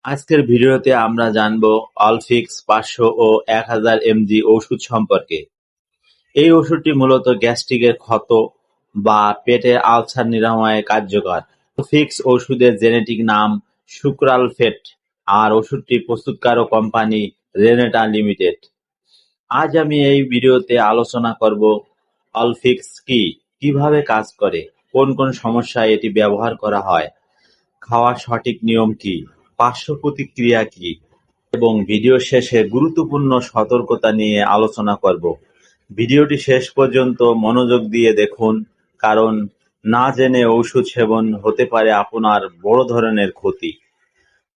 আজকের ভিডিওতে আমরা জানবো অলফিক্স ৫০০ ও ১০০০ এমজি ওষুধ সম্পর্কে। এই ওষুধটি মূলত গ্যাস্ট্রিকের ক্ষত বা পেটের আলসার নিরাময়ে কার্যকর। অলফিক্স ওষুধের জেনেটিক নাম সুক্রালফেট আর ওষুধটি প্রস্তুতকারক কোম্পানি রেনেটা লিমিটেড। আজ আমি এই ভিডিওতে আলোচনা করব অলফিক্স কি, কিভাবে কাজ করে, কোন কোন সমস্যায় এটি ব্যবহার করা হয়, খাওয়ার সঠিক নিয়ম কি, পার্শ্ব প্রতিক্রিয়া কি এবং ভিডিও শেষে গুরুত্বপূর্ণ সতর্কতা নিয়ে আলোচনা করব। ভিডিওটি শেষ পর্যন্ত মনোযোগ দিয়ে দেখুন, কারণ না জেনে ঔষধ সেবন হতে পারে আপনার বড় ধরনের ক্ষতি।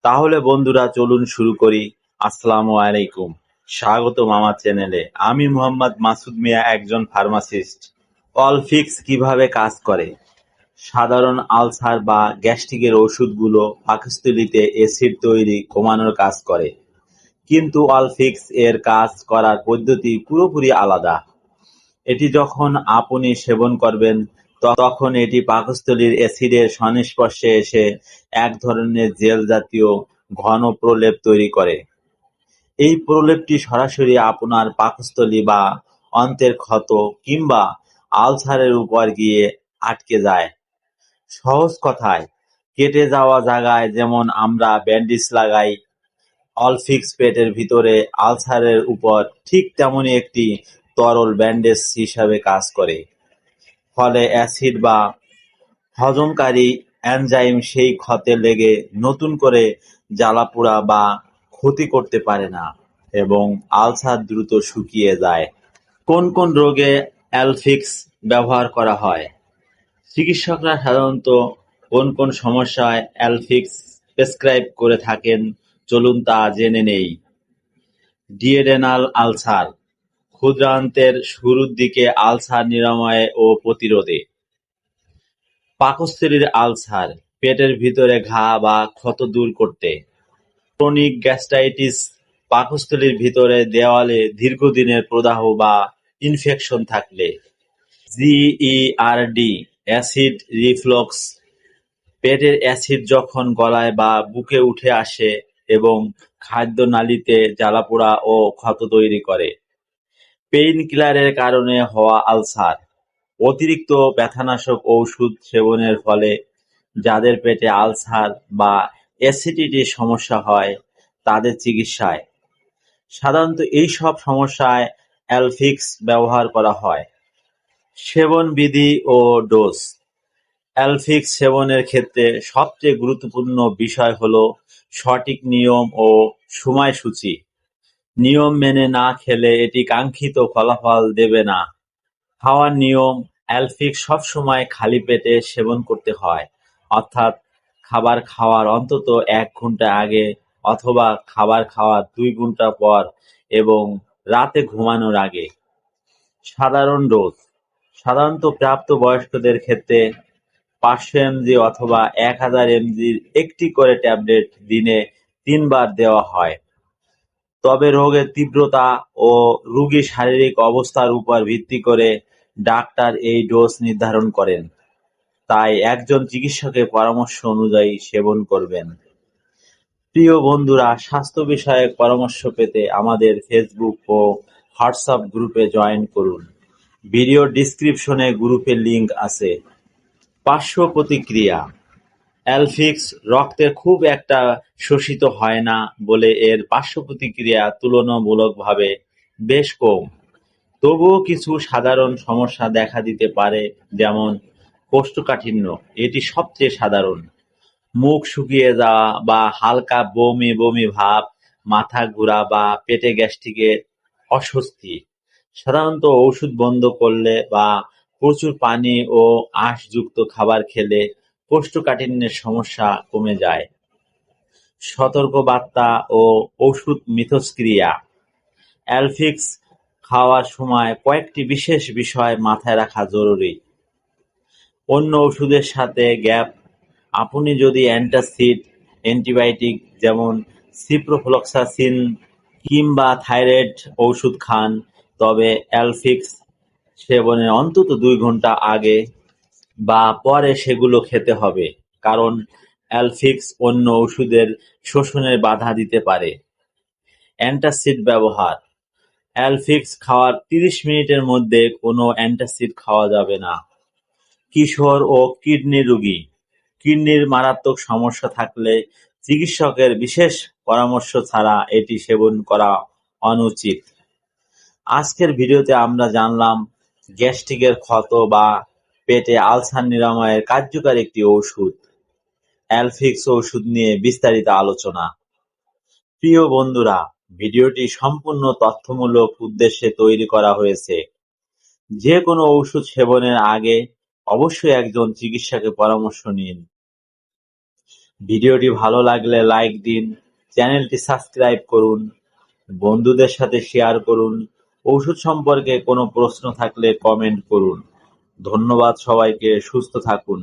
তাহলে বন্ধুরা চলুন শুরু করি। আসসালামু আলাইকুম, স্বাগতম আমার চ্যানেলে। আমি মোহাম্মদ মাসুদ মিয়া, একজন ফার্মাসিস্ট। অলফিক্স কিভাবে কাজ করে? সাধারণ আলসার বা গ্যাস্ট্রিকের ওষুধগুলো পাকস্থলীতে অ্যাসিড তৈরি কমানোর কাজ করে, কিন্তু অলফিক্স এর কাজ করার পদ্ধতি পুরোপুরি আলাদা। এটি যখন আপনি সেবন করবেন তখন এটি পাকস্থলীর অ্যাসিডের সংস্পর্শে এসে এক ধরনের জেল জাতীয় ঘন প্রলেপ তৈরি করে। এই প্রলেপটি সরাসরি আপনার পাকস্থলী বা অন্ত্রের ক্ষত কিংবা আলসারের উপর গিয়ে আটকে যায়। সহজ কথায়, কেটে যাওয়া জায়গায় যেমন আমরা ব্যান্ডেজ লাগাই, অলফিক্স পেটের ভিতরে আলসারের উপর ঠিক তেমনই একটি তরল ব্যান্ডেজ হিসাবে কাজ করে। ফলে অ্যাসিড বা হজমকারী এনজাইম সেই ক্ষতে লেগে নতুন করে জ্বালাপোড়া বা ক্ষতি করতে পারে না এবং আলসার দ্রুত শুকিয়ে যায়। কোন কোন রোগে অলফিক্স ব্যবহার করা হয়? চিকিৎসকরা সাধারণত কোন কোন সমস্যায় অলফিক্স প্রেসক্রাইব করে থাকেন, চলুন তা জেনে নেই। ডিএডেনাল আলসার, ক্ষুদ্রান্তের শুরুর দিকে আলসার নিরাময়ে ও প্রতিরোধে। পাকস্থলীর আলসার, পেটের ভিতরে ঘা বা ক্ষত দূর করতে। ক্রনিক গ্যাস্ট্রাইটিস, পাকস্থলীর ভিতরে দেওয়ালে দীর্ঘদিনের প্রদাহ বা ইনফেকশন থাকলে। জিইআরডি, অ্যাসিড রিফ্লক্স, পেটের অ্যাসিড যখন গলায় বা বুকে উঠে আসে এবং খাদ্যনালীতে জ্বালাপোড়া ও ক্ষত তৈরি করে। পেইনকিলারের কারণে হওয়া আলসার, অতিরিক্ত ব্যথানাশক ঔষধ সেবনের ফলে যাদের পেটে আলসার বা অ্যাসিডিটির সমস্যা হয় তাদের চিকিৎসায় সাধারণত এই সব সমস্যায় অলফিক্স ব্যবহার করা হয়। সেবন বিধি ও ডোজ। অলফিক্স সেবনের ক্ষেত্রে সবচেয়ে গুরুত্বপূর্ণ বিষয় হল সঠিক নিয়ম ও সময়সূচি। নিয়ম মেনে না খেলে এটি কাঙ্ক্ষিত ফলাফল দেবে না। খাওয়ার নিয়ম: অলফিক্স সবসময় খালি পেটে সেবন করতে হয়, অর্থাৎ খাবার খাওয়ার অন্তত ১ ঘন্টা আগে অথবা খাবার খাওয়ার ২ ঘন্টা পর এবং রাতে ঘুমানোর আগে। সাধারণ ডোজ: সাধারণত প্রাপ্তবয়স্কদের ক্ষেত্রে ৫০০ এমজি অথবা ১০০০ এমজির একটি করে ট্যাবলেট দিনে ৩ বার দেওয়া হয়। তবে রোগের তীব্রতা ও রোগীর শারীরিক অবস্থার উপর ভিত্তি করে ডাক্তার এই ডোজ নির্ধারণ করেন, তাই একজন চিকিৎসকের পরামর্শ অনুযায়ী সেবন করবেন। প্রিয় বন্ধুরা, স্বাস্থ্য বিষয়ক পরামর্শ পেতে আমাদের ফেসবুক ও হোয়াটসঅ্যাপ গ্রুপে জয়েন করুন। ভিডিও ডিসক্রিপশনে গ্রুপের লিংক আছে। পার্শ্ব প্রতিক্রিয়া: অলফিক্স রক্তে খুব একটা শোষিত হয় না বলে এর পার্শ্ব প্রতিক্রিয়া তুলনামূলকভাবে বেশ কম। তবুও কিছু সাধারণ সমস্যা দেখা দিতে পারে, যেমন কোষ্ঠকাঠিন্য, এটি সবচেয়ে সাধারণ। মুখ শুকিয়ে যাওয়া বা হালকা বমি বমি ভাব, মাথা ঘোরা বা পেটে গ্যাস্ট্রিকের অস্বস্তি। সাধারণত ওষুধ বন্ধ করলে বা প্রচুর পানি ও আঁশযুক্ত খাবার খেলে কোষ্ঠকাঠিন্যের সমস্যা কমে যায়। সতর্কবার্তা ও ওষুধ মিথস্ক্রিয়া: অলফিক্স খাওয়ার সময় কয়েকটি বিশেষ বিষয় মাথায় রাখা জরুরি। অন্য ওষুধের সাথে গ্যাপ: আপনি যদি অ্যান্টাসিড, অ্যান্টিবায়োটিক যেমন সিপ্রোফ্লক্সাসিন কিংবা থাইরয়েড ওষুধ খান, তবে অলফিক্স সেবনের অন্তত ২ ঘন্টা আগে বা পরে সেগুলো খেতে হবে, কারণ অ্যালফিক্স অন্য ওষুধের শোষণে বাধা দিতে পারে। অ্যান্টাসিড ব্যবহার: অ্যালফিক্স খাওয়ার ৩০ মিনিটের মধ্যে কোনো অ্যান্টাসিড খাওয়া যাবে না। কিশোর ও কিডনি রোগী: কিডনির মারাত্মক সমস্যা থাকলে চিকিৎসকের বিশেষ পরামর্শ ছাড়া এটি সেবন করা অনুচিত। আজকের ভিডিওতে আমরা জানলাম গ্যাস্ট্রিকের ক্ষত বা পেটে আলসার নিরাময়ের কার্যকর একটি ওষুধ, অ্যালফিক্স ওষুধ নিয়ে বিস্তারিত আলোচনা। প্রিয় বন্ধুরা, ভিডিওটি সম্পূর্ণ তথ্যমূলক উদ্দেশ্যে তৈরি করা হয়েছে। যে কোনো ওষুধ সেবনের আগে অবশ্যই একজন চিকিৎসকের পরামর্শ নিন। ভিডিওটি ভালো লাগলে লাইক দিন, চ্যানেলটি সাবস্ক্রাইব করুন, বন্ধুদের সাথে শেয়ার করুন। ওষুধ সম্পর্কে কোনো প্রশ্ন থাকলে কমেন্ট করুন। ধন্যবাদ সবাইকে, সুস্থ থাকুন।